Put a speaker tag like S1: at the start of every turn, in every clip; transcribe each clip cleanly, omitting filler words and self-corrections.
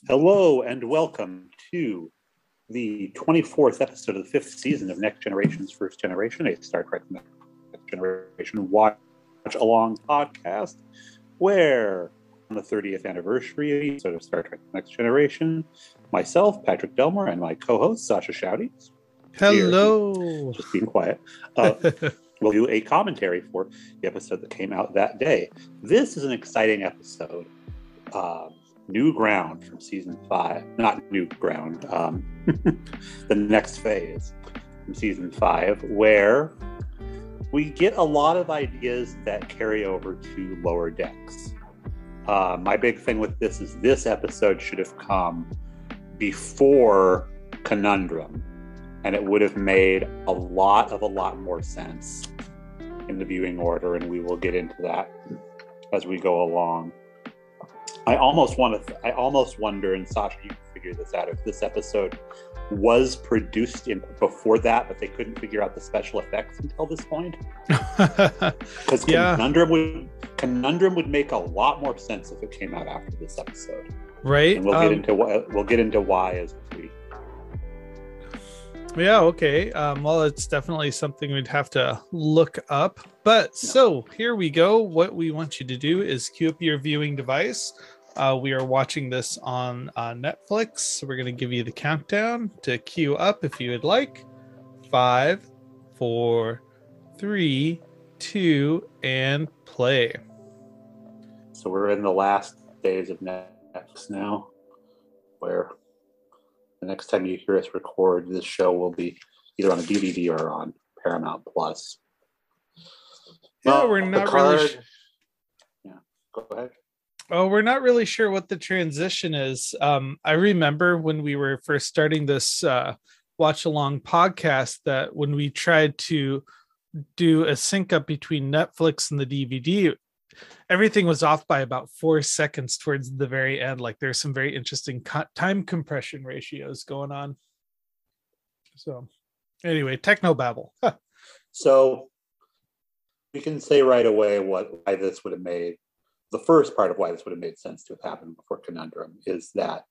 S1: Hello and welcome to the 24th episode of the 5th season of Next Generation's First Generation, a Star Trek Next Generation watch along podcast, where on the 30th anniversary episode of Star Trek Next Generation, myself, Patrick Delmore, and my co-host, Sascha Shouty.
S2: Hello.
S1: Just being quiet. We'll do a commentary for the episode that came out that day. This is an exciting episode. New ground from season 5. Not new ground. The next phase from season 5, where we get a lot of ideas that carry over to Lower Decks. My big thing with this is this episode should have come before Conundrum, and it would have made a lot more sense in the viewing order, and we will get into that as we go along. I almost wonder, and Sascha, you can figure this out, if this episode was produced before that, but they couldn't figure out the special effects until this point. Because Conundrum would make a lot more sense if it came out after this episode.
S2: Right.
S1: And we'll get into why as we.
S2: Yeah, okay. Well, it's definitely something we'd have to look up. But So here we go. What we want you to do is queue up your viewing device. We are watching this on Netflix. So we're going to give you the countdown to queue up if you would like. 5, 4, 3, 2, and play.
S1: So we're in the last days of Netflix now, where the next time you hear us record, this show will be either on a DVD or on Paramount Plus.
S2: Yeah, we're not really.
S1: Yeah, go ahead.
S2: Oh, we're not really sure what the transition is. I remember when we were first starting this watch along podcast that when we tried to do a sync up between Netflix and the DVD, everything was off by about 4 seconds towards the very end. Like there's some very interesting time compression ratios going on. So anyway, technobabble.
S1: So we can say right away why this would have made, the first part of why this would have made sense to have happened before Conundrum is that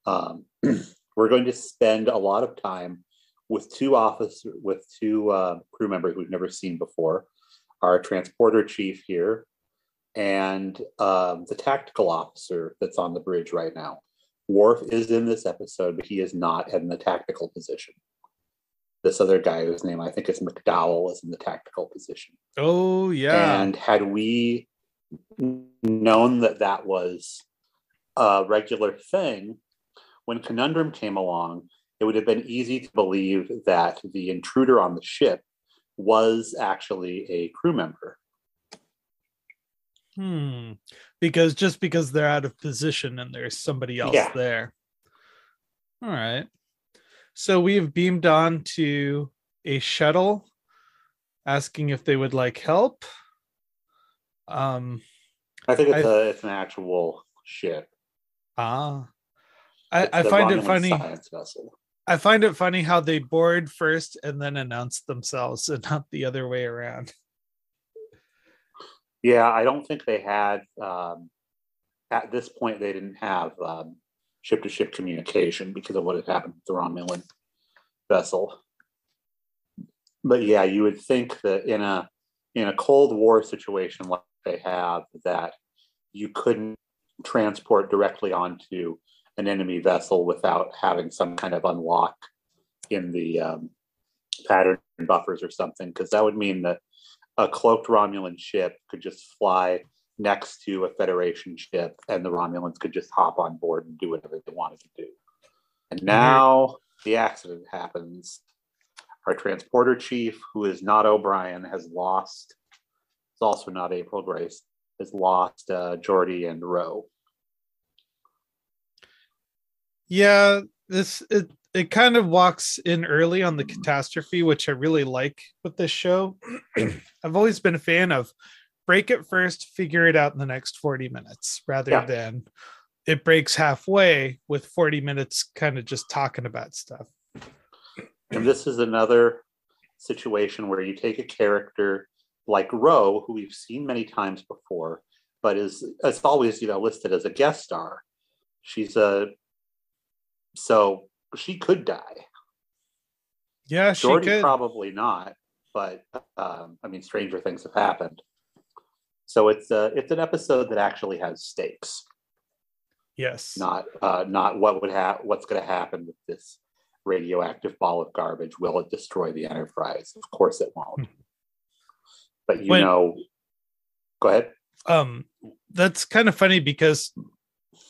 S1: we're going to spend a lot of time with two crew members we've never seen before, our transporter chief here, and the tactical officer that's on the bridge right now. Worf is in this episode, but he is not in the tactical position. This other guy, whose name I think is McDowell, is in the tactical position.
S2: Oh, yeah.
S1: And had we known that was a regular thing, when Conundrum came along, it would have been easy to believe that the intruder on the ship was actually a crew member.
S2: Because they're out of position and there's somebody else there. All right. So we've beamed on to a shuttle asking if they would like help.
S1: I think it's an actual ship.
S2: I find it funny.
S1: Science vessel.
S2: I find it funny how they board first and then announce themselves and not the other way around.
S1: Yeah, I don't think they had, at this point, they didn't have ship-to-ship communication because of what had happened with the Romulan vessel. But yeah, you would think that in a Cold War situation like they have, that you couldn't transport directly onto an enemy vessel without having some kind of unlock in the pattern buffers or something, because that would mean that a cloaked Romulan ship could just fly next to a Federation ship and the Romulans could just hop on board and do whatever they wanted to do. And now the accident happens. Our transporter chief, who is not O'Brien, has lost, it's also not April Grace, has lost Geordi and Ro.
S2: Yeah, it kind of walks in early on the catastrophe, which I really like with this show. I've always been a fan of break it first, figure it out in the next 40 minutes, rather than it breaks halfway with 40 minutes kind of just talking about stuff.
S1: And this is another situation where you take a character like Ro, who we've seen many times before, but is always listed as a guest star. She's so she could die.
S2: Yeah, she
S1: Geordi
S2: could.
S1: probably not, but I mean, stranger things have happened. So it's an episode that actually has stakes.
S2: Yes.
S1: Not what's going to happen with this radioactive ball of garbage. Will it destroy the Enterprise? Of course it won't. But go ahead.
S2: That's kind of funny because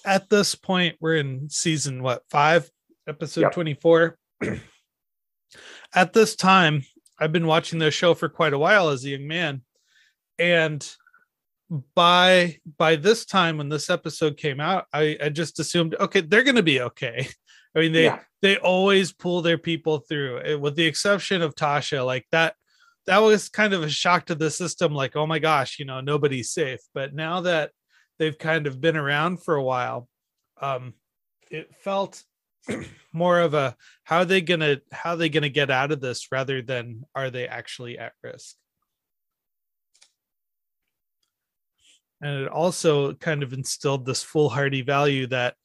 S2: at this point we're in season 5, episode 24. At this time, I've been watching the show for quite a while as a young man, and by this time when this episode came out, I just assumed, okay, they're going to be okay. I mean, they always pull their people through, with the exception of Tasha. Like that was kind of a shock to the system. Like, oh my gosh, nobody's safe. But now that they've kind of been around for a while, it felt more of a how are they gonna get out of this rather than are they actually at risk. And it also kind of instilled this foolhardy value that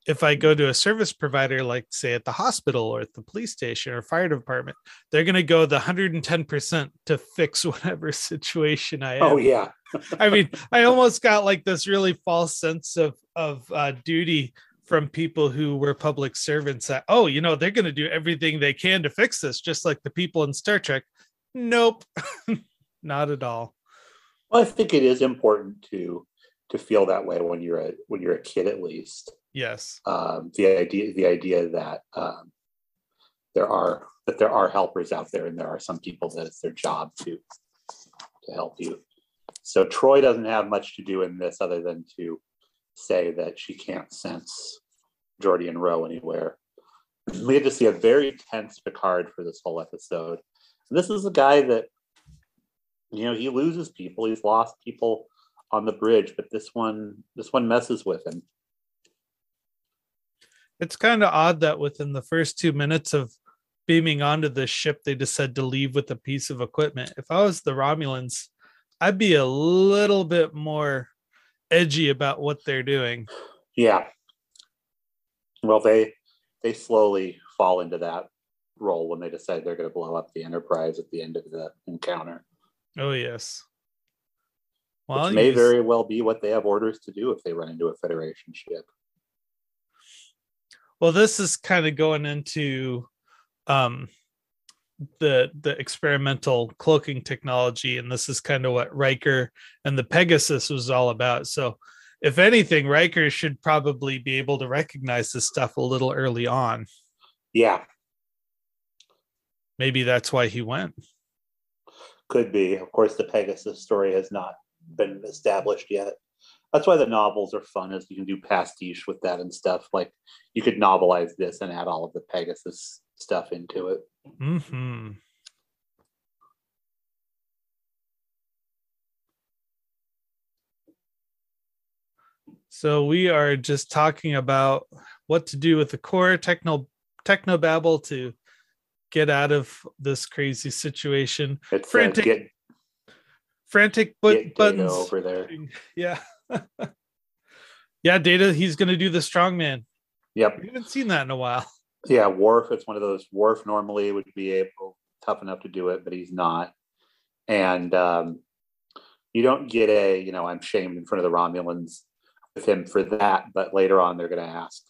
S2: if I go to a service provider, like say at the hospital or at the police station or fire department, they're going to go the 110% to fix whatever situation I am.
S1: Oh yeah.
S2: I mean, I almost got like this really false sense of duty from people who were public servants that, they're going to do everything they can to fix this, just like the people in Star Trek. Nope, not at all.
S1: Well, I think it is important to feel that way when you're a kid, at least.
S2: Yes.
S1: The idea that there are helpers out there, and there are some people that it's their job to help you. So Troy doesn't have much to do in this other than to say that she can't sense Geordi and Ro anywhere. We had to see a very tense Picard for this whole episode. And this is a guy that, he loses people. He's lost people on the bridge, but this one messes with him.
S2: It's kind of odd that within the first 2 minutes of beaming onto the ship, they decided to leave with a piece of equipment. If I was the Romulans, I'd be a little bit more edgy about what they're doing.
S1: Yeah. Well, they slowly fall into that role when they decide they're going to blow up the Enterprise at the end of the encounter.
S2: Oh, yes. Well,
S1: which may very well be what they have orders to do if they run into a Federation ship.
S2: Well, this is kind of going into the experimental cloaking technology, and this is kind of what Riker and the Pegasus was all about. So if anything, Riker should probably be able to recognize this stuff a little early on.
S1: Yeah.
S2: Maybe that's why he went.
S1: Could be. Of course, the Pegasus story has not been established yet. That's why the novels are fun, is you can do pastiche with that and stuff. Like, you could novelize this and add all of the Pegasus stuff into it.
S2: Mm-hmm. So we are just talking about what to do with the core technobabble to get out of this crazy situation.
S1: It's
S2: frantic buttons
S1: over there.
S2: Yeah. Yeah, Data, he's going to do the strongman.
S1: Yep.
S2: We haven't seen that in a while.
S1: Yeah, Worf, it's one of those. Worf normally would be tough enough to do it, but he's not. And you don't get I'm shamed in front of the Romulans with him for that, but later on they're going to ask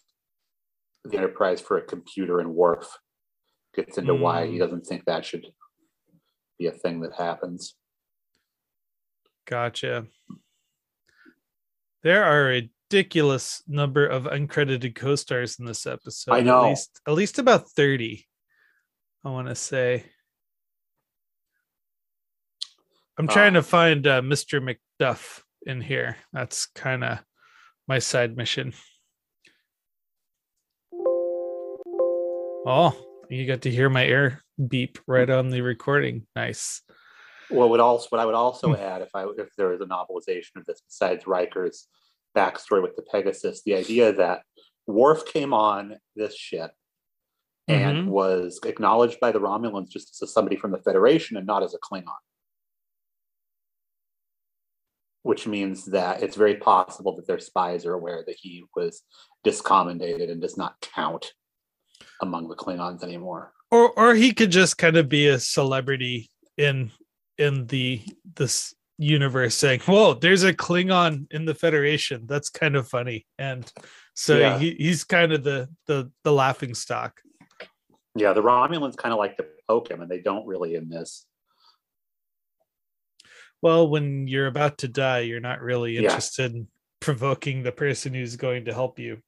S1: the Enterprise for a computer, and Worf gets into why he doesn't think that should be a thing that happens.
S2: Gotcha. There are a ridiculous number of uncredited co-stars in this episode.
S1: I know.
S2: At least about 30, I want to say. I'm trying to find Mr. McDuff in here. That's kind of my side mission. Oh, you got to hear my air beep right on the recording. Nice.
S1: Well, what I would also add, if there was a novelization of this besides Riker's backstory with the Pegasus, the idea that Worf came on this ship and was acknowledged by the Romulans just as somebody from the Federation and not as a Klingon. which means that it's very possible that their spies are aware that he was discommendated and does not count among the Klingons anymore.
S2: Or he could just kind of be a celebrity in this universe saying, whoa, there's a Klingon in the Federation. That's kind of funny. And so he's kind of the laughing stock.
S1: Yeah, the Romulans kind of like to poke him, and they don't really in this.
S2: Well, when you're about to die, you're not really interested in provoking the person who's going to help you.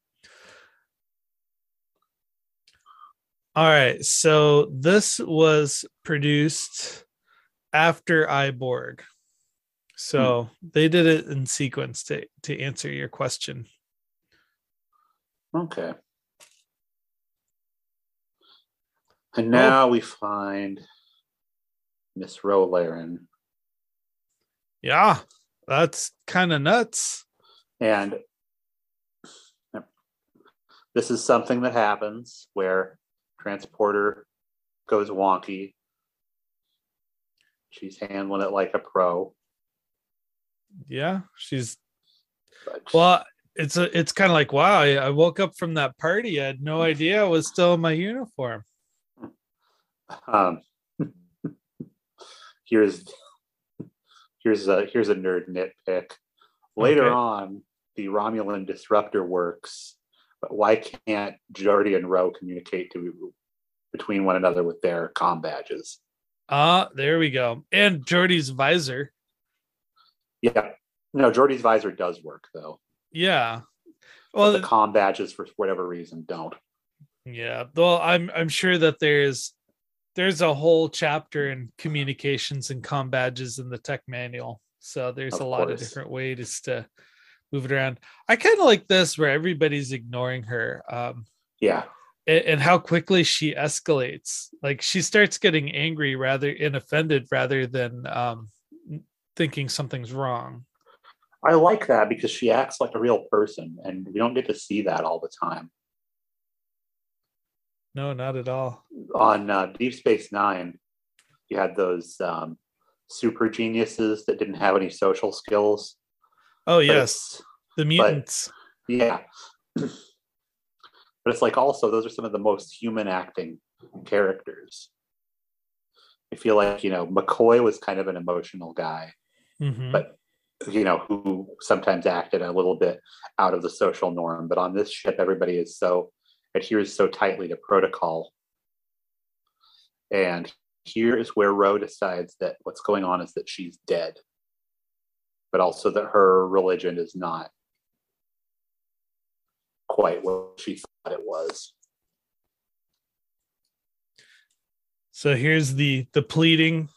S2: All right, so this was produced after iBorg. So they did it in sequence to answer your question.
S1: Okay. And now we find Miss Rolaren.
S2: Yeah, that's kind of nuts.
S1: And this is something that happens where transporter goes wonky. She's handling it like a pro.
S2: Yeah, well, it's kind of like, wow, I woke up from that party. I had no idea I was still in my uniform.
S1: Here's a nerd nitpick. Later on, the Romulan disruptor works, but why can't Geordi and Ro communicate between one another with their comm badges?
S2: There we go. And Geordi's visor.
S1: Yeah. No, Geordi's visor does work though.
S2: Yeah. Well,
S1: but the comm badges for whatever reason don't.
S2: Yeah. Well, I'm sure that there's a whole chapter in communications and comm badges in the tech manual. So there's a lot of different ways to move it around. I kind of like this where everybody's ignoring her. And how quickly she escalates. Like she starts getting angry and offended rather than thinking something's wrong.
S1: I like that because she acts like a real person, and we don't get to see that all the time.
S2: No, not at all.
S1: On Deep Space Nine, you had those super geniuses that didn't have any social skills.
S2: Oh, yes. The mutants.
S1: Yeah. But it's like also, those are some of the most human acting characters. I feel like, McCoy was kind of an emotional guy, but, who sometimes acted a little bit out of the social norm. But on this ship, everybody adheres so tightly to protocol. And here is where Ro decides that what's going on is that she's dead, but also that her religion is not quite what she thought it was.
S2: So here's the pleading.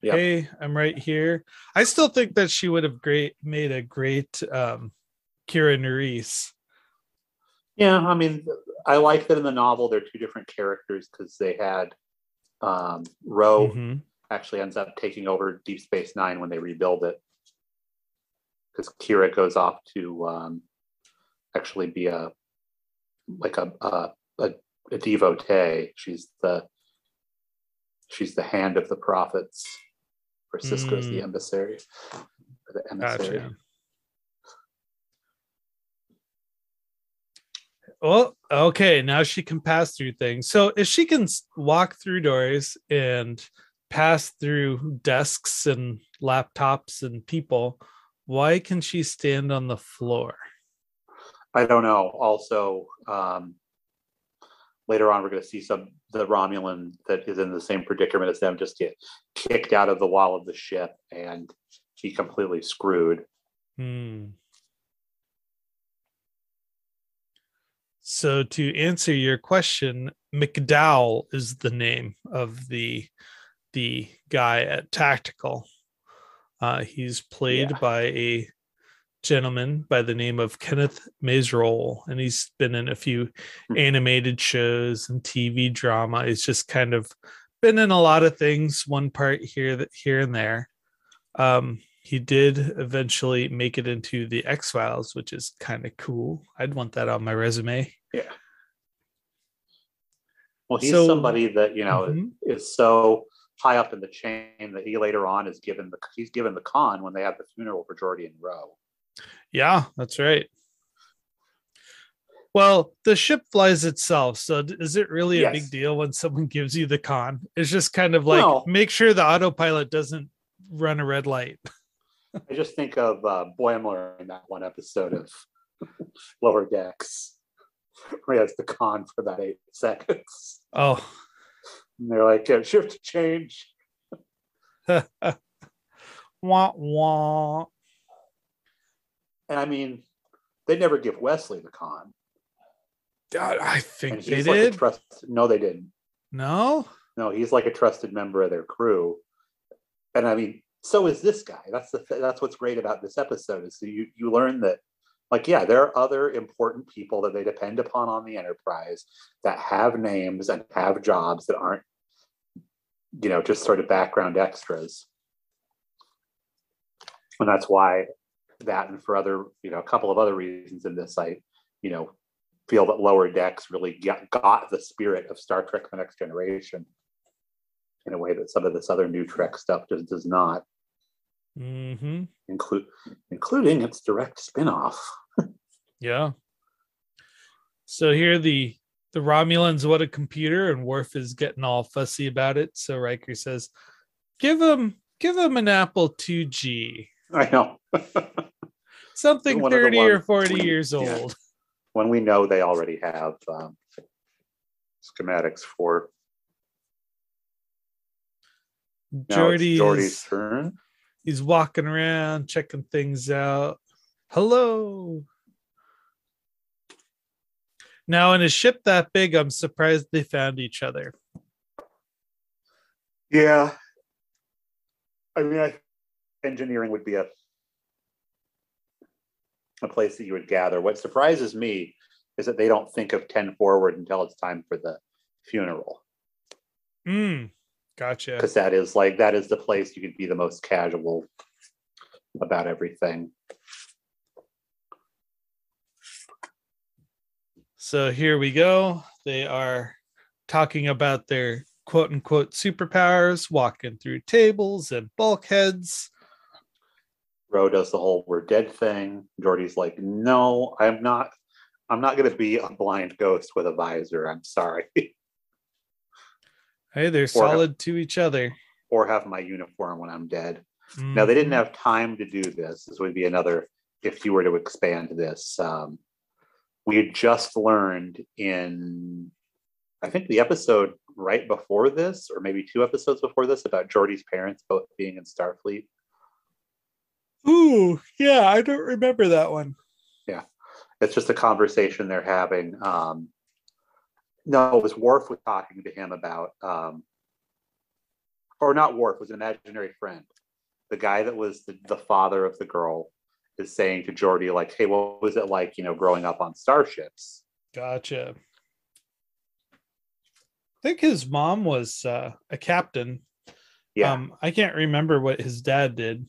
S2: Yep. Hey, I'm right here. I still think that she would have made a great Kira Nerys.
S1: Yeah, I mean, I like that in the novel they're two different characters because they had Ro actually ends up taking over Deep Space Nine when they rebuild it, because Kira goes off to actually be a devotee. She's the hand of the prophets, where Sisko's the emissary. Or the emissary.
S2: Gotcha. Well, okay, now she can pass through things. So if she can walk through doors and pass through desks and laptops and people, why can she stand on the floor?
S1: I don't know. Also, later on, we're going to see the Romulan that is in the same predicament as them just get kicked out of the wall of the ship and be completely screwed.
S2: So to answer your question, McDowell is the name of the guy at Tactical. He's played by a gentleman by the name of Kenneth Mazerolle, and he's been in a few animated shows and TV drama. He's just kind of been in a lot of things, one part here and there. He did eventually make it into the X-Files, which is kind of cool. I'd want that on my resume.
S1: Yeah. Well, he's somebody that, is so high up in the chain that he later on is he's given the con when they have the funeral for Geordi and Ro.
S2: Yeah, that's right. Well, the ship flies itself, so is it really a big deal when someone gives you the con? It's just kind of like, make sure the autopilot doesn't run a red light.
S1: I just think of Boimler in that one episode of Lower Decks, where he has the con for about 8 seconds.
S2: Oh.
S1: And they're like, shift change.
S2: Wah, wah.
S1: And I mean, they never give Wesley the con.
S2: I think they
S1: did.
S2: Like
S1: no, they didn't.
S2: No,
S1: he's like a trusted member of their crew. And I mean, so is this guy. That's what's great about this episode is you learn that, like, yeah, there are other important people that they depend upon on the Enterprise that have names and have jobs that aren't, just sort of background extras. And that's why that, and for other, a couple of other reasons in this, I, feel that Lower Decks really got the spirit of Star Trek: The Next Generation in a way that some of this other new Trek stuff just does not.
S2: Mm-hmm.
S1: Including its direct spinoff.
S2: Yeah. So here the Romulans, what a computer, and Worf is getting all fussy about it. So Riker says, give him an Apple IIG.
S1: I know.
S2: Something 30 or 40 years old.
S1: Yeah. When we know they already have schematics for. Geordi's turn.
S2: He's walking around, checking things out. Hello. Now, in a ship that big, I'm surprised they found each other.
S1: Yeah. I mean, engineering would be a place that you would gather. What surprises me is that they don't think of 10 forward until it's time for the funeral.
S2: Gotcha.
S1: Because that is the place you could be the most casual about everything.
S2: So here we go. They are talking about their quote unquote superpowers, walking through tables and bulkheads.
S1: Ro does the whole "we're dead" thing. Geordi's like, no, I'm not going to be a blind ghost with a visor. I'm sorry.
S2: Hey, they're solid to each other.
S1: Or have my uniform when I'm dead. Mm-hmm. Now, they didn't have time to do this. This would be another, if you were to expand this. We had just learned in, I think, the episode right before this, or maybe 2 episodes before this, about Geordi's parents both being in Starfleet.
S2: Ooh, yeah, I don't remember that one.
S1: Yeah, it's just a conversation they're having. No, it was Worf was talking to him about, or not Worf, was an imaginary friend. The guy that was the father of the girl is saying to Geordi, like, hey, what was it like, growing up on starships?
S2: Gotcha. I think his mom was a captain.
S1: Yeah.
S2: I can't remember what his dad did.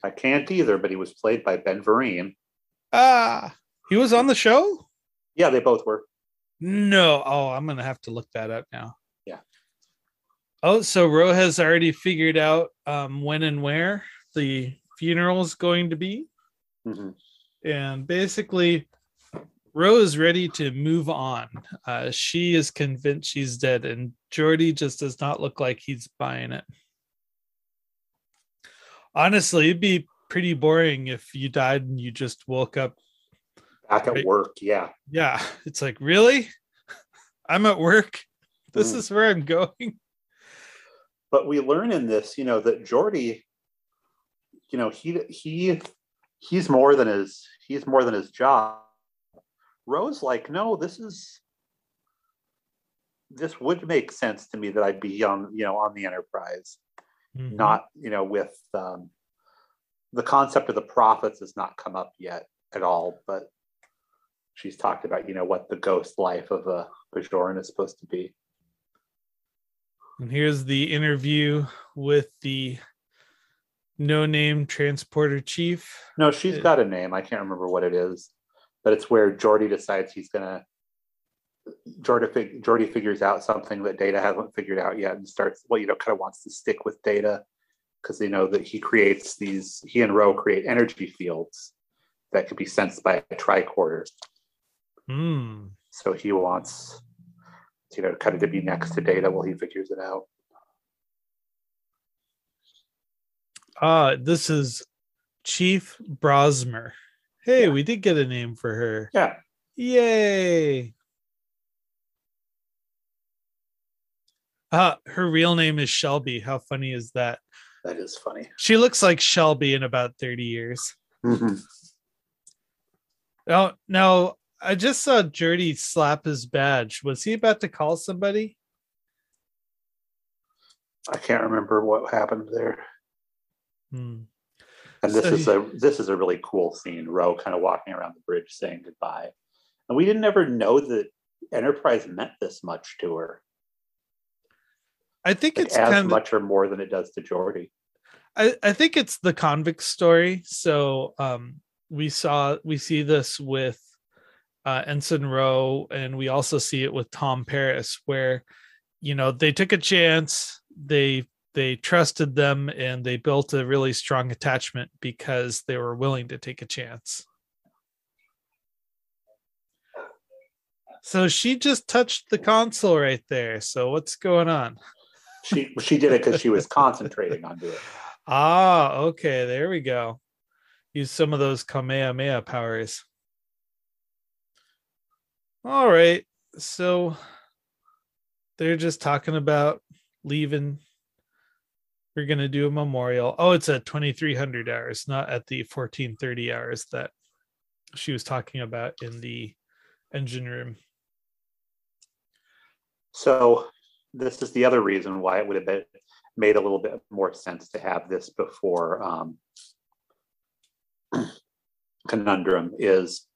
S1: I can't either, but he was played by Ben Vereen.
S2: He was on the show?
S1: Yeah, they both were.
S2: No. Oh, I'm going to have to look that up now.
S1: Yeah.
S2: Oh, so Ro has already figured out when and where the funeral is going to be.
S1: Mm-hmm.
S2: And basically, Ro is ready to move on. She is convinced she's dead, and Geordi just does not look like he's buying it. Honestly, it'd be pretty boring if you died and you just woke up
S1: back at work. Yeah.
S2: Yeah. It's like, really? I'm at work. This is where I'm going.
S1: But we learn in this, that Geordi, he's more than his job. Ro's like, no, this would make sense to me that I'd be on the Enterprise. Mm-hmm. Not, with the concept of the prophets has not come up yet at all, but she's talked about, what the ghost life of a Bajoran is supposed to be.
S2: And here's the interview with the no-name transporter chief.
S1: No, she's got a name. I can't remember what it is, but it's where Geordi decides he's gonna Geordi figures out something that Data hasn't figured out yet, and starts, kind of wants to stick with Data because they know that he and Ro create energy fields that could be sensed by a tricorder. So he wants, kind of to be next to Data while he figures it out.
S2: This is Chief Brosmer. Hey, we did get a name for her.
S1: Yeah.
S2: Yay. Her real name is Shelby. How funny is that?
S1: That is funny.
S2: She looks like Shelby in about 30 years.
S1: Mm-hmm.
S2: Now, I just saw Geordi slap his badge. Was he about to call somebody?
S1: I can't remember what happened there. And this is a really cool scene. Ro kind of walking around the bridge saying goodbye. And we didn't ever know that Enterprise meant this much to her.
S2: I think it's
S1: as much or more than it does to Geordi.
S2: I think it's the convict story. So we see this with Ensign Ro, and we also see it with Tom Paris, where they took a chance, they trusted them, and they built a really strong attachment because they were willing to take a chance. So she just touched the console right there. So what's going on?
S1: She did it because she was concentrating on doing it.
S2: Okay, there we go. Use some of those Kamehameha powers. All right, so they're just talking about leaving. We're gonna do a memorial. Oh, it's at 2300 hours, not at the 1430 hours that she was talking about in the engine room.
S1: So this is the other reason why it would have made a little bit more sense to have this before Conundrum. Is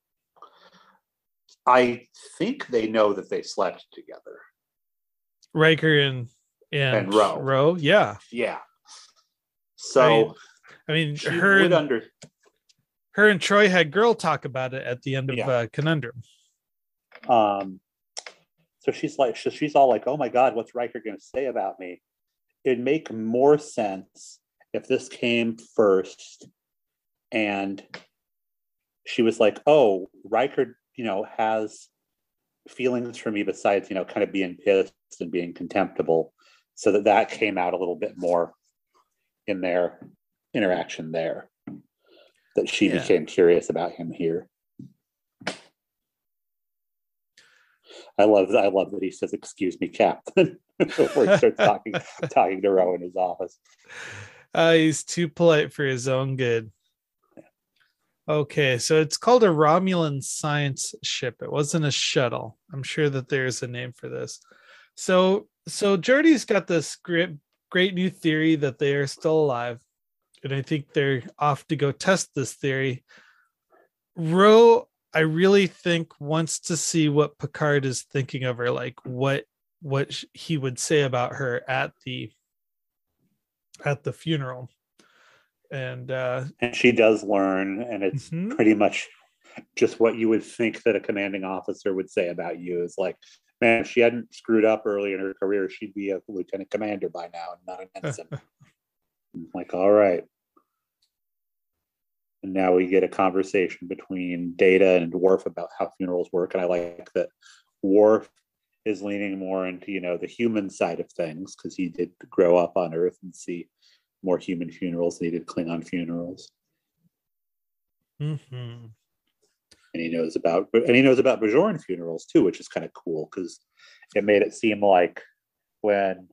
S1: I think they know that they slept together.
S2: Riker and Ro. Yeah.
S1: So
S2: I mean her and Troy had girl talk about it at the end of Conundrum.
S1: So she's all like, oh my God, what's Riker going to say about me? It'd make more sense if this came first and she was like, oh, Riker, has feelings for me besides, kind of being pissed and being contemptible. So that came out a little bit more in their interaction there, that she became curious about him here. I love that he says, "Excuse me, Captain," before he starts talking to Ro in his office.
S2: He's too polite for his own good. Okay, so it's called a Romulan science ship. It wasn't a shuttle. I'm sure that there's a name for this. So Geordi's got this great new theory that they are still alive, and I think they're off to go test this theory. Ro, I really think, wants to see what Picard is thinking of her, like what he would say about her at the funeral. And
S1: she does learn, and it's pretty much just what you would think that a commanding officer would say about you. Is like, man, if she hadn't screwed up early in her career, she'd be a lieutenant commander by now and not an ensign. Like, all right. And now we get a conversation between Data and Worf about how funerals work. And I like that Worf is leaning more into, the human side of things, because he did grow up on Earth and see more human funerals than he did Klingon funerals.
S2: Mm-hmm.
S1: And he knows about Bajoran funerals too, which is kind of cool, because it made it seem like when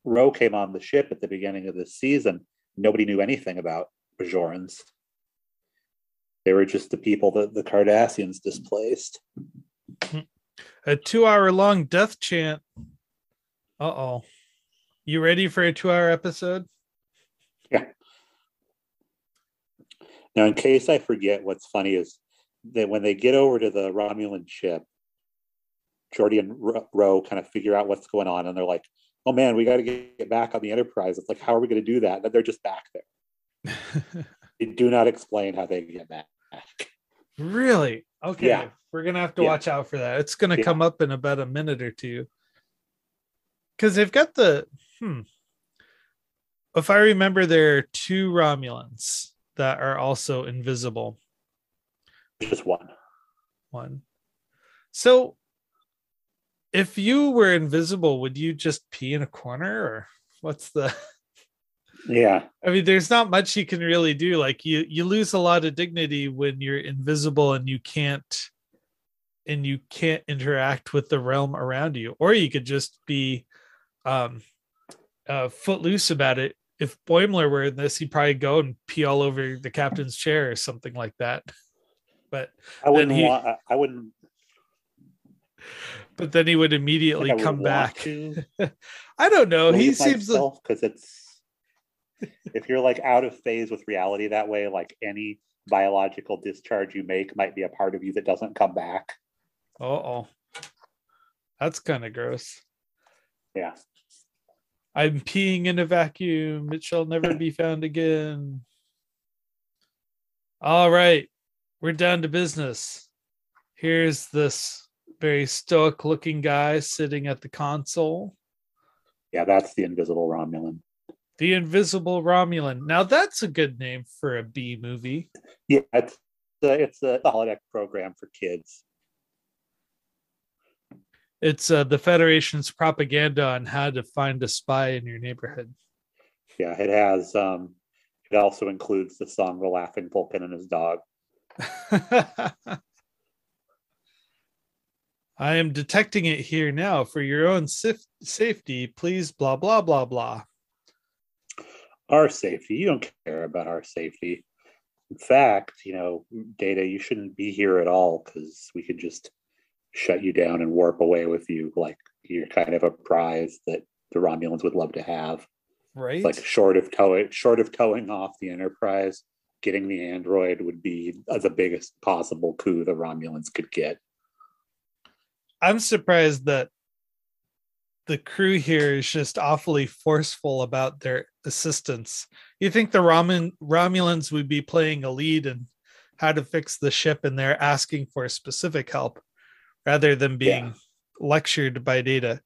S1: Ro came on the ship at the beginning of this season, nobody knew anything about Bajorans. They were just the people that the Cardassians displaced.
S2: A 2-hour-long death chant. Uh-oh. You ready for a 2-hour episode?
S1: Yeah. Now, in case I forget, what's funny is that when they get over to the Romulan ship, Geordi and Ro kind of figure out what's going on, and they're like, oh man, we got to get back on the Enterprise. It's like, how are we going to do that? And they're just back there. They do not explain how they get back.
S2: Really? Okay.
S1: Yeah.
S2: We're going to have to
S1: Yeah.
S2: watch out for that. It's going to
S1: Yeah.
S2: come up in about a minute or two. Because they've got if I remember, there are 2 Romulans that are also invisible.
S1: Just one.
S2: One. So if you were invisible, would you just pee in a corner, or what's the...
S1: Yeah.
S2: I mean, there's not much you can really do. Like you lose a lot of dignity when you're invisible and you can't interact with the realm around you. Or you could just be footloose about it. If Boimler were in this, he'd probably go and pee all over the captain's chair or something like that. But
S1: I wouldn't.
S2: But then he would immediately come back.
S1: To
S2: I don't know. He seems
S1: myself, because it's, if you're like out of phase with reality that way, like any biological discharge you make might be a part of you that doesn't come back.
S2: Oh, that's kind of gross.
S1: Yeah.
S2: I'm peeing in a vacuum. It shall never be found again. All right. We're down to business. Here's this very stoic looking guy sitting at the console.
S1: Yeah, that's the invisible Romulan.
S2: The Invisible Romulan. Now that's a good name for a B movie.
S1: Yeah, it's a holodeck program for kids.
S2: It's the Federation's propaganda on how to find a spy in your neighborhood.
S1: Yeah, it has. It also includes the song "The Laughing Vulcan and His Dog."
S2: I am detecting it here now. For your own safety, please blah, blah, blah, blah.
S1: Our safety. You don't care about our safety. In fact, Data, you shouldn't be here at all, because we could just shut you down and warp away with you, like you're kind of a prize that the Romulans would love to have.
S2: Right.
S1: Like short of towing off the Enterprise, getting the android would be the biggest possible coup the Romulans could get.
S2: I'm surprised that the crew here is just awfully forceful about their assistance. You think the Romulans would be playing a lead in how to fix the ship, and they're asking for specific help rather than being lectured by Data.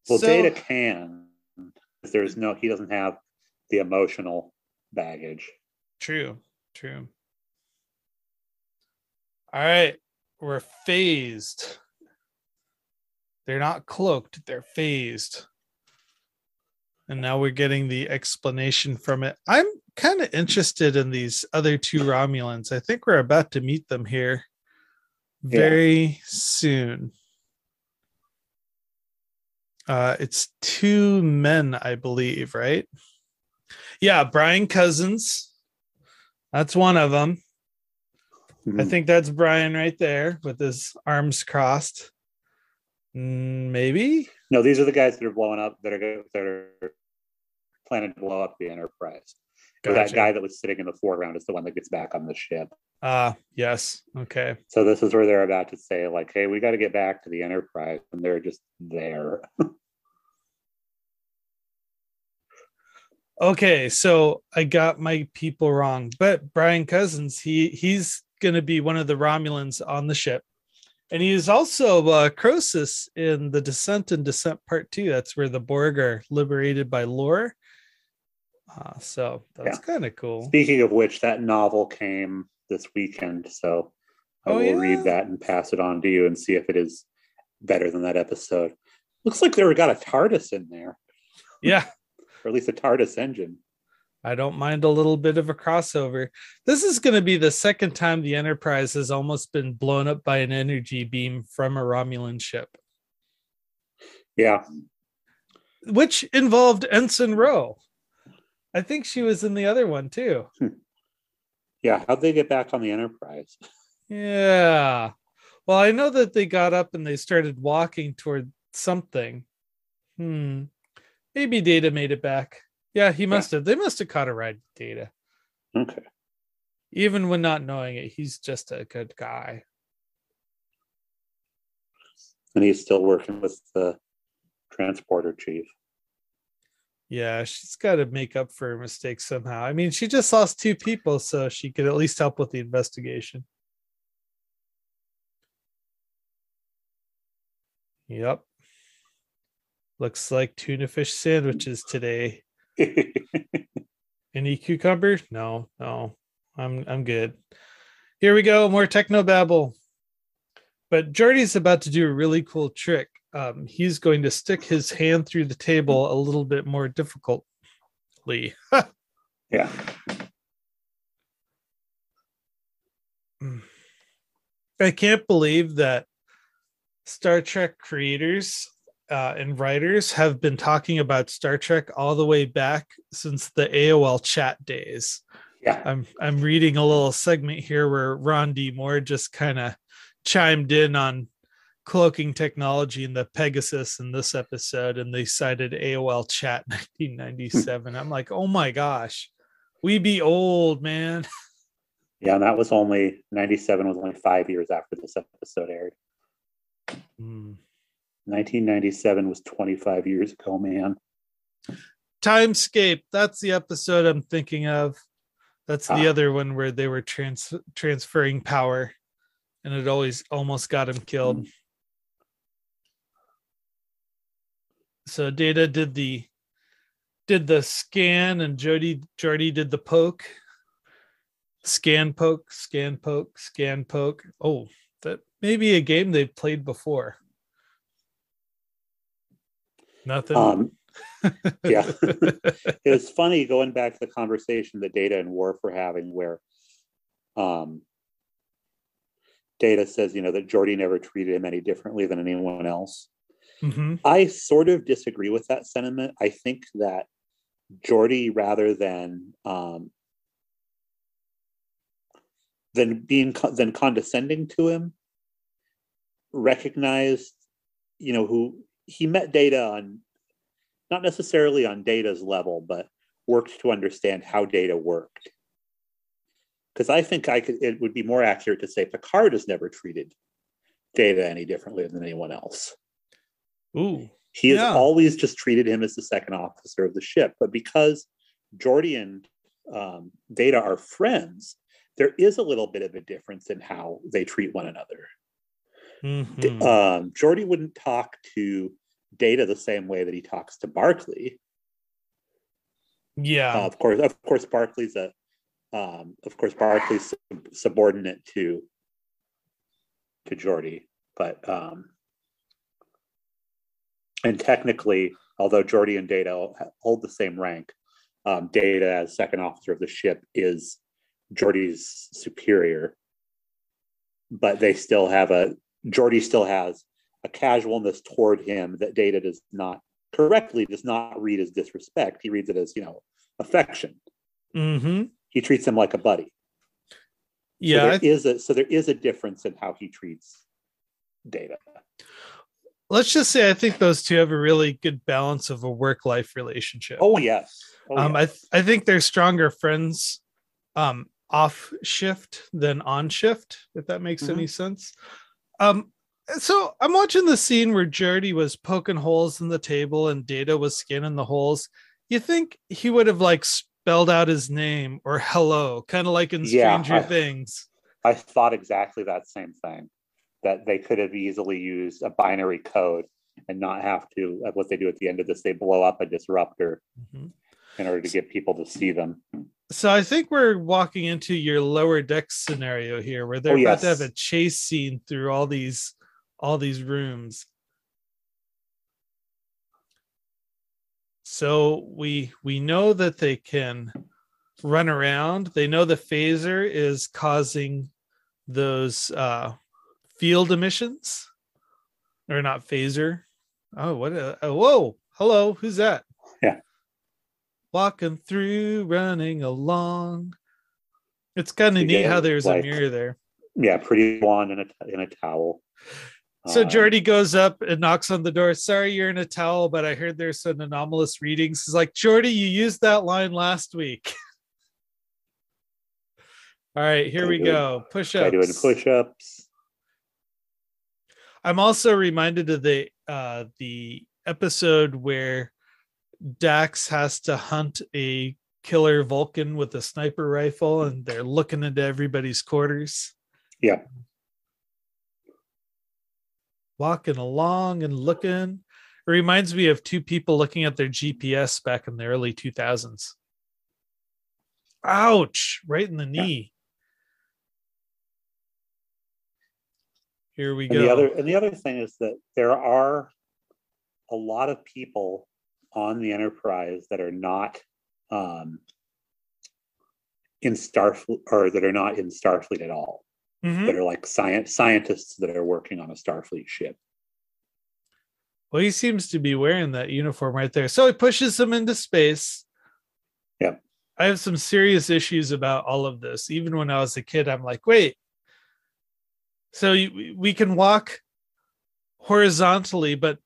S1: Well, Data can. He doesn't have the emotional baggage.
S2: True. All right. We're phased. They're not cloaked, they're phased. And now we're getting the explanation from it. I'm kind of interested in these other 2 Romulans. I think we're about to meet them here very soon. It's 2 men, I believe, right? Yeah, Brian Cousins. That's one of them. I think that's Brian right there with his arms crossed. Maybe?
S1: No, these are the guys that are blowing up, that are planning to blow up the Enterprise. Gotcha. That guy that was sitting in the foreground is the one that gets back on the ship.
S2: Yes. Okay.
S1: So this is where they're about to say, like, hey, we got to get back to the Enterprise. And they're just there.
S2: Okay, so I got my people wrong. But Brian Cousins, he's going to be one of the Romulans on the ship. And he is also Croesus in the Descent and Descent Part 2. That's where the Borg are liberated by Lore. So that's kind of cool.
S1: Speaking of which, that novel came this weekend. So I will read that and pass it on to you and see if it is better than that episode. Looks like they got a TARDIS in there.
S2: Yeah.
S1: Or at least a TARDIS engine.
S2: I don't mind a little bit of a crossover. This is going to be the second time the Enterprise has almost been blown up by an energy beam from a Romulan ship.
S1: Yeah.
S2: Which involved Ensign Rowe. I think she was in the other one too.
S1: Yeah. How'd they get back on the Enterprise?
S2: Yeah. Well, I know that they got up and they started walking toward something. Maybe Data made it back. Yeah, he must have. They must have caught a ride with Data.
S1: Okay.
S2: Even when not knowing it, he's just a good guy.
S1: And he's still working with the transporter chief.
S2: Yeah, she's got to make up for her mistakes somehow. I mean, she just lost 2 people, so she could at least help with the investigation. Yep. Looks like tuna fish sandwiches today. Any cucumber? No. I'm good. Here we go. More technobabble. But Jordy's about to do a really cool trick. He's going to stick his hand through the table a little bit more difficultly.
S1: Yeah.
S2: I can't believe that Star Trek creators and writers have been talking about Star Trek all the way back since the AOL chat days.
S1: Yeah.
S2: I'm reading a little segment here where Ron D. Moore just kind of chimed in on cloaking technology in the Pegasus in this episode, and they cited AOL chat 1997. I'm like, oh my gosh, we be old, man.
S1: Yeah, and that was only 97 was only 5 years after this episode aired. 1997 was 25 years ago, man.
S2: Timescape, that's the episode I'm thinking of. That's the other one where they were transferring power, and it always almost got him killed. So Data did the scan, and Jordy did the poke. Scan poke, scan poke, scan poke. Oh, that may be a game they've played before. Nothing.
S1: Yeah. It was funny going back to the conversation that Data and Worf were having, where Data says, that Geordi never treated him any differently than anyone else.
S2: Mm-hmm.
S1: I sort of disagree with that sentiment. I think that Geordi, rather than condescending to him, recognized, who he met Data on, not necessarily on Data's level, but worked to understand how Data worked. Because I think it would be more accurate to say Picard has never treated Data any differently than anyone else.
S2: Ooh.
S1: He has always just treated him as the second officer of the ship. But because Geordi and Data are friends, there is a little bit of a difference in how they treat one another.
S2: Mm-hmm.
S1: Geordi wouldn't talk to Data the same way that he talks to Barclay.
S2: Yeah.
S1: Of course, Barclay's subordinate to Geordi, but and technically, although Geordi and Data hold the same rank, Data as second officer of the ship is Geordi's superior, but Geordi still has a casualness toward him that Data does not read as disrespect. He reads it as, affection.
S2: Mm-hmm.
S1: He treats him like a buddy.
S2: Yeah.
S1: So there is a difference in how he treats Data.
S2: Let's just say I think those two have a really good balance of a work-life relationship.
S1: Oh, yes. Yes.
S2: I think they're stronger friends off shift than on shift, if that makes any sense. So I'm watching the scene where Geordi was poking holes in the table and Data was scanning the holes. You think he would have spelled out his name or hello, kind of like in Stranger Things.
S1: I thought exactly that same thing, that they could have easily used a binary code and not have to, what they do at the end of this, they blow up a disruptor in order to get people to see them.
S2: So I think we're walking into your lower deck scenario here, where they're about to have a chase scene through all these rooms. So we know that they can run around. They know the phaser is causing those field emissions, or not phaser. Oh, whoa, hello, who's that?
S1: Yeah.
S2: Walking through, running along. It's kind of neat how there's a mirror there.
S1: Yeah, pretty blonde in a towel.
S2: So Geordi goes up and knocks on the door. Sorry, you're in a towel, but I heard there's some anomalous readings. He's like, Geordi, you used that line last week. All right, here we go. Push-ups.
S1: Doing push-ups.
S2: I'm also reminded of the episode where Dax has to hunt a killer Vulcan with a sniper rifle, and they're looking into everybody's quarters.
S1: Yeah.
S2: Walking along and looking. It reminds me of two people looking at their GPS back in the early 2000s. Ouch! Right in the knee. Here we go.
S1: The other thing is that there are a lot of people on the Enterprise that are not in Starfleet, or that are not in Starfleet at all. Mm-hmm. That are like scientists that are working on a Starfleet ship.
S2: Well, he seems to be wearing that uniform right there. So he pushes them into space.
S1: Yeah.
S2: I have some serious issues about all of this. Even when I was a kid, I'm like, wait. So we can walk horizontally, but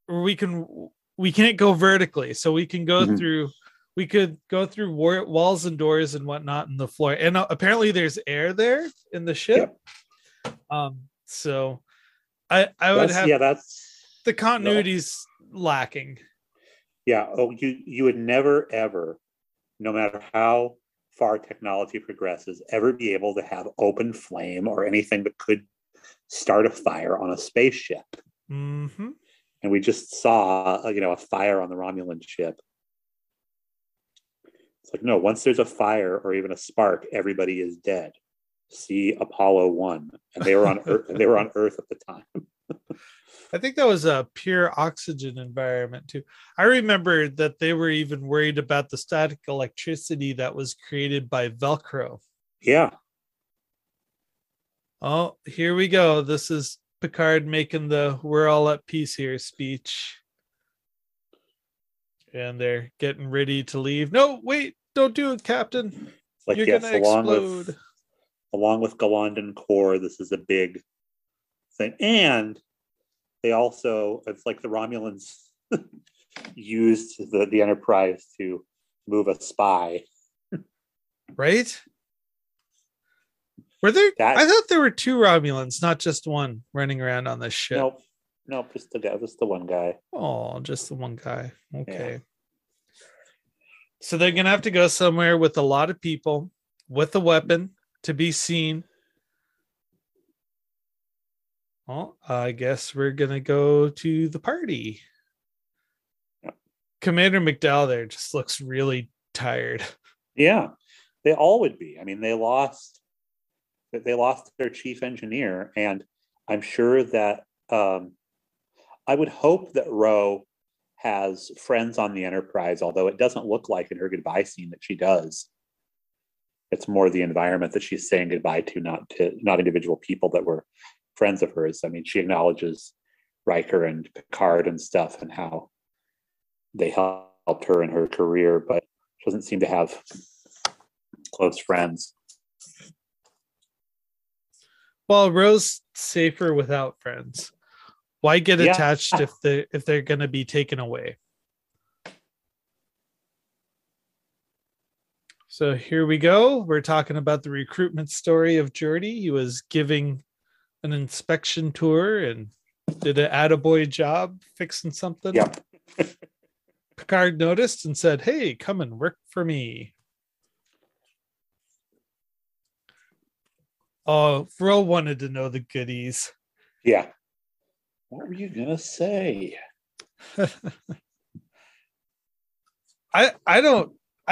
S2: we can't go vertically. So we can go through. We could go through walls and doors and whatnot in the floor. And apparently there's air there in the ship. Yep. So I would have.
S1: Yeah, that's
S2: the continuity's lacking.
S1: Yeah. Oh, you would never ever, no matter how far technology progresses, ever be able to have open flame or anything that could start a fire on a spaceship.
S2: Mm-hmm.
S1: And we just saw, a fire on the Romulan ship. It's like, no, once there's a fire or even a spark, everybody is dead. See Apollo 1. And they were on Earth, and they were on Earth at the time.
S2: I think that was a pure oxygen environment too. I remember that they were even worried about the static electricity that was created by Velcro.
S1: Yeah.
S2: Oh, here we go. This is Picard making the "we're all at peace here" speech. And they're getting ready to leave. No, wait, don't do it, Captain.
S1: Like, you're gonna explode. Along with Galland and Core, this is a big thing. And they also, it's like the Romulans used the Enterprise to move a spy.
S2: Right? Were there? I thought there were two Romulans, not just one, running around on this ship.
S1: Nope, just the one guy.
S2: Oh, just the one guy. Okay. Yeah. So they're gonna have to go somewhere with a lot of people, with a weapon to be seen. Well, I guess we're gonna go to the party. Yeah. Commander McDowell there just looks really tired.
S1: Yeah, they all would be. I mean, they lost their chief engineer, and I'm sure that I would hope that Ro has friends on the Enterprise, although it doesn't look like in her goodbye scene that she does. It's more the environment that she's saying goodbye to, not individual people that were friends of hers. I mean, she acknowledges Riker and Picard and stuff and how they helped her in her career, but she doesn't seem to have close friends.
S2: Well, Ro's safer without friends. Why get attached if they're going to be taken away? So here we go. We're talking about the recruitment story of Geordi. He was giving an inspection tour and did an attaboy job fixing something.
S1: Yep.
S2: Picard noticed and said, "Hey, come and work for me." Oh, Ro wanted to know the goodies.
S1: Yeah. What were you gonna say?
S2: I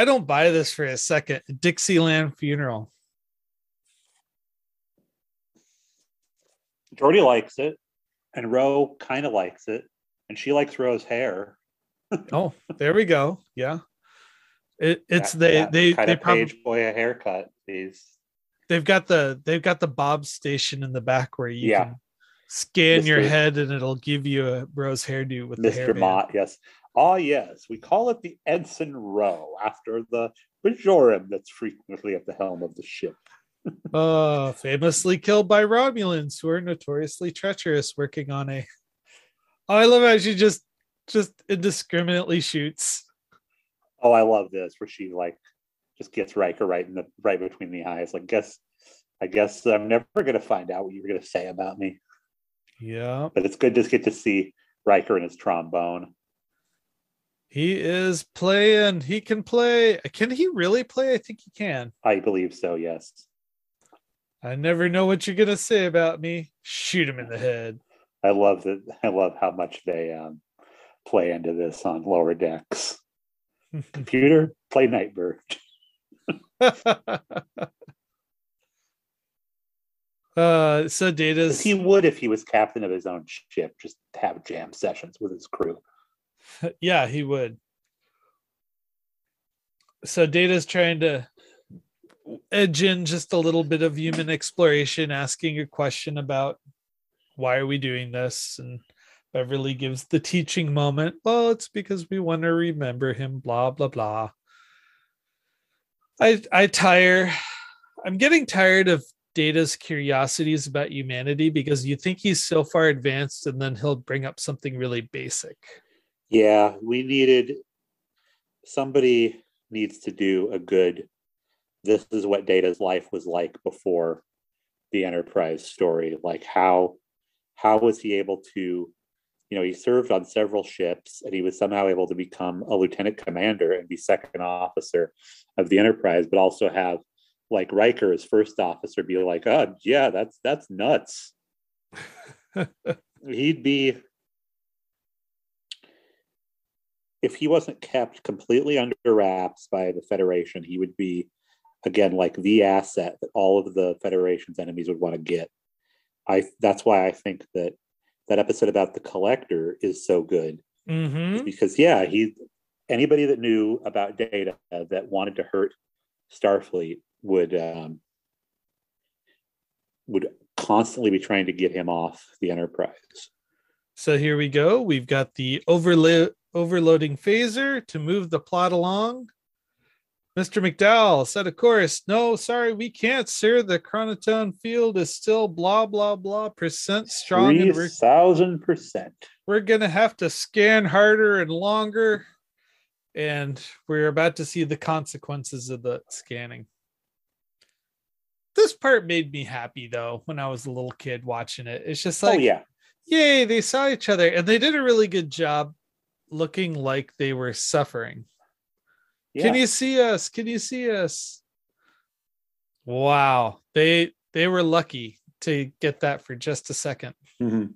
S2: don't buy this for a second. Dixieland funeral.
S1: Geordi likes it, and Ro kind of likes it, and she likes Ro's hair.
S2: Oh, there we go. Yeah, it's
S1: they
S2: probably
S1: page boy a haircut.
S2: They've got the Bob station in the back where you can scan your head and it'll give you a Ro's hairdo with the hairband. Mr. Mott,
S1: yes. Oh, yes. We call it the Ensign Ro after the Bajoran that's frequently at the helm of the ship.
S2: Famously killed by Romulans who are notoriously treacherous working on a... Oh, I love how she just indiscriminately shoots.
S1: Oh, I love this where she just gets Riker right between the eyes. I guess I'm never gonna find out what you were gonna say about me.
S2: Yeah.
S1: But it's good to get to see Riker and his trombone.
S2: He is playing. He can play. Can he really play? I think he can.
S1: I believe so, yes.
S2: I never know what you're going to say about me. Shoot him in the head.
S1: I love how much they play into this on Lower Decks. Computer, play Nightbird.
S2: So Data's...
S1: He would if he was captain of his own ship, just have jam sessions with his crew.
S2: Yeah, he would. So Data's trying to edge in just a little bit of human exploration, asking a question about why are we doing this? And Beverly gives the teaching moment. Well, it's because we want to remember him, blah, blah, blah. I'm getting tired of Data's curiosities about humanity because you think he's so far advanced and then he'll bring up something really basic.
S1: Yeah, somebody needs to do a good, this is what Data's life was like before the Enterprise story. Like how was he able to, he served on several ships and he was somehow able to become a lieutenant commander and be second officer of the Enterprise, but also have like Riker as first officer be like, oh yeah, that's nuts. He'd be, if he wasn't kept completely under wraps by the Federation, he would be, again, like the asset that all of the Federation's enemies would want to get. That's why I think that episode about the Collector is so good.
S2: Mm-hmm.
S1: Because anybody that knew about Data that wanted to hurt Starfleet would constantly be trying to get him off the Enterprise.
S2: So here we go. We've got the overloading phaser to move the plot along. Mr. McDowell set a course. No, sorry, we can't, sir. The chronotone field is still blah, blah, blah percent strong.
S1: 3,000%.
S2: We're going to have to scan harder and longer. And we're about to see the consequences of the scanning. This part made me happy, though, when I was a little kid watching it. It's just like,
S1: oh, yeah.
S2: Yay, they saw each other. And they did a really good job looking like they were suffering. Yeah. Can you see us? Can you see us? Wow. They were lucky to get that for just a second.
S1: Mm-hmm.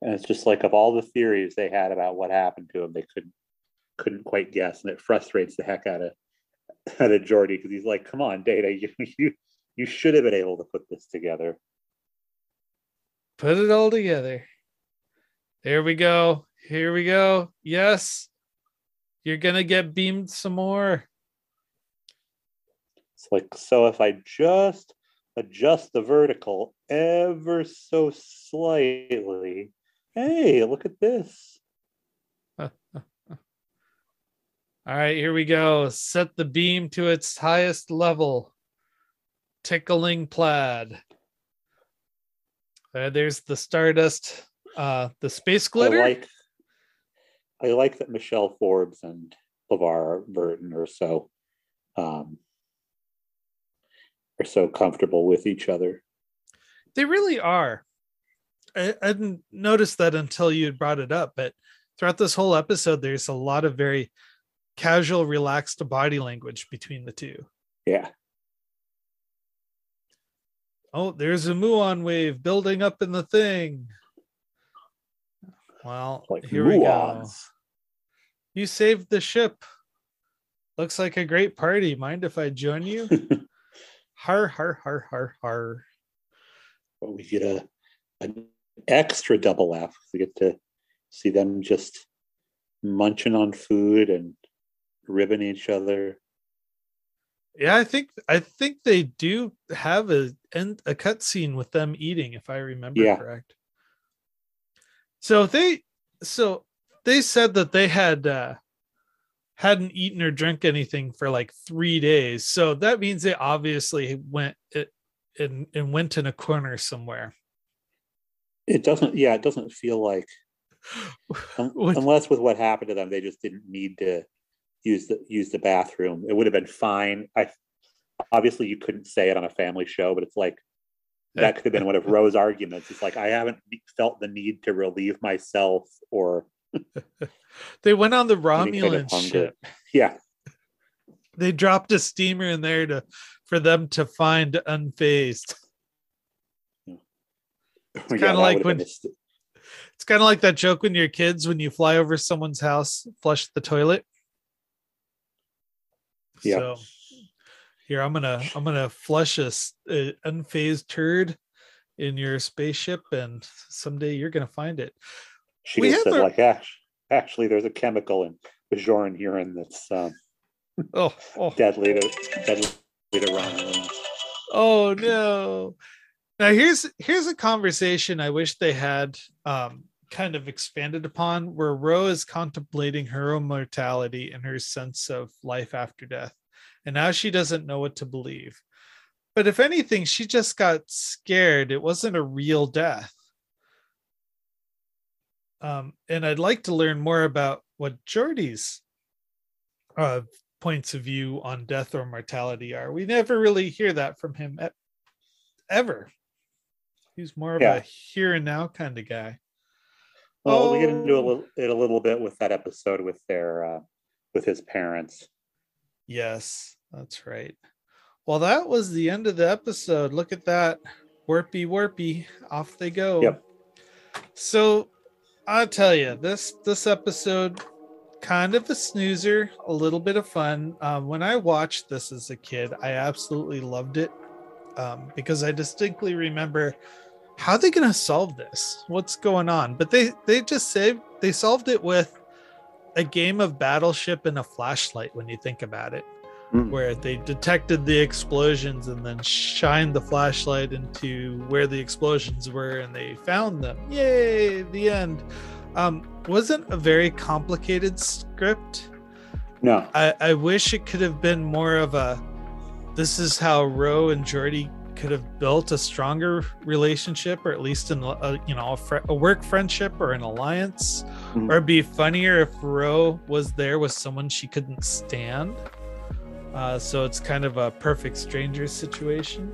S1: And it's just like, of all the theories they had about what happened to him, they couldn't quite guess. And it frustrates the heck out of Geordi, because he's like, come on, Data, you should have been able to put this together.
S2: Put it all together. There we go. Here we go. Yes. You're going to get beamed some more.
S1: It's like, so if I just adjust the vertical ever so slightly, hey, look at this.
S2: All right, here we go. Set the beam to its highest level. Tickling plaid. There's the Stardust, the space glitter.
S1: I like that Michelle Forbes and LeVar Burton are so comfortable with each other.
S2: They really are. I didn't notice that until you had brought it up, but throughout this whole episode, there's a lot of very casual, relaxed body language between the two.
S1: Yeah.
S2: Oh, there's a muon wave building up in the thing. Well, like here muons. We go. You saved the ship. Looks like a great party. Mind if I join you? Har, har, har, har, har.
S1: Well, we get an extra double laugh. We get to see them just munching on food and ribbing each other.
S2: Yeah, I think they do have a cut scene with them eating, if I remember correct. So they said that they hadn't eaten or drank anything for like 3 days. So that means they obviously went in a corner somewhere.
S1: It doesn't feel like unless with what happened to them, they just didn't need to use the bathroom. It would have been fine. Obviously you couldn't say it on a family show, but it's like that could have been one of Rose's arguments. It's like, I haven't felt the need to relieve myself or
S2: They went on the
S1: Any kind of
S2: Romulan
S1: hunger.
S2: ship.
S1: Yeah.
S2: They dropped a steamer in there for them to find unfazed. It's kind of like it's kind of like that joke when you're kids, when you fly over someone's house, flush the toilet.
S1: Yeah.
S2: So here, I'm gonna flush a unfazed turd in your spaceship, and someday you're gonna find it.
S1: She just said, like, actually, there's a chemical in Bajoran urine that's deadly to Romulans.
S2: Oh no! Now here's a conversation I wish they had kind of expanded upon, where Ro is contemplating her own mortality and her sense of life after death, and now she doesn't know what to believe. But if anything, she just got scared. It wasn't a real death. And I'd like to learn more about what Geordi's points of view on death or mortality are. We never really hear that from him ever. He's more of a here and now kind of guy.
S1: Well, we get into it a little bit with that episode with their with his parents.
S2: Yes, that's right. Well, that was the end of the episode. Look at that. Warpy. Off they go.
S1: Yep.
S2: So I'll tell you, this episode, kind of a snoozer, a little bit of fun. When I watched this as a kid, I absolutely loved it because I distinctly remember, how are they going to solve this? What's going on? But they just solved it with a game of Battleship and a flashlight, when you think about it, where they detected the explosions and then shined the flashlight into where the explosions were and they found them. Yay, the end. Wasn't a very complicated script.
S1: No.
S2: I wish it could have been more of this is how Ro and Geordi could have built a stronger relationship, or at least a work friendship or an alliance. Or it'd be funnier if Ro was there with someone she couldn't stand. So it's kind of a perfect stranger situation.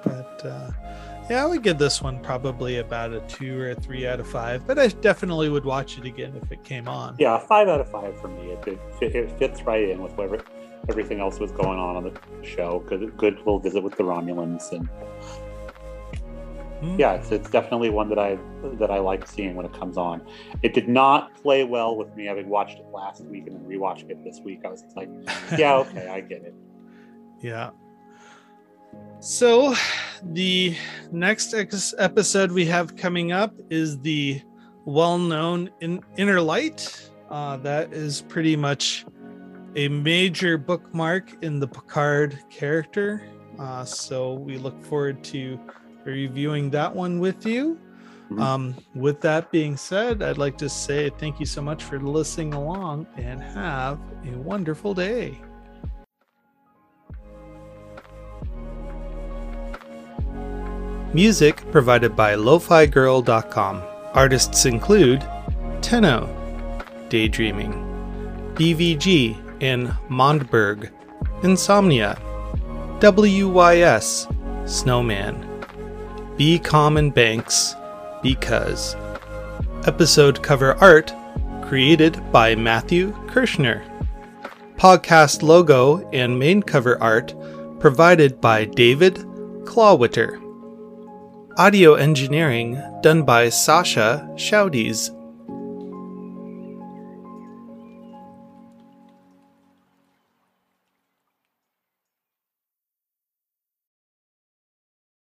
S2: But I would give this one probably about a 2 or 3 out of 5. But I definitely would watch it again if it came on.
S1: Yeah, 5 out of 5 for me. It fits right in with everything else was going on the show. Good little visit with the Romulans, and it's definitely one that I like seeing when it comes on. It did not play well with me having watched it last week and then rewatching it this week. I was like, yeah, okay, I get it. Yeah.
S2: So the next episode we have coming up is the well-known Inner Light. That is pretty much a major bookmark in the Picard character. So we look forward to reviewing that one with you. With that being said, I'd like to say thank you so much for listening along and have a wonderful day. Music provided by LoFiGirl.com. Artists include Tenno, Daydreaming, BVG in Mondberg, Insomnia, WYS, Snowman, Be Common Banks, Because. Episode cover art created by Matthew Kirschner. Podcast logo and main cover art provided by David Clawwitter. Audio engineering done by Sascha Schaudies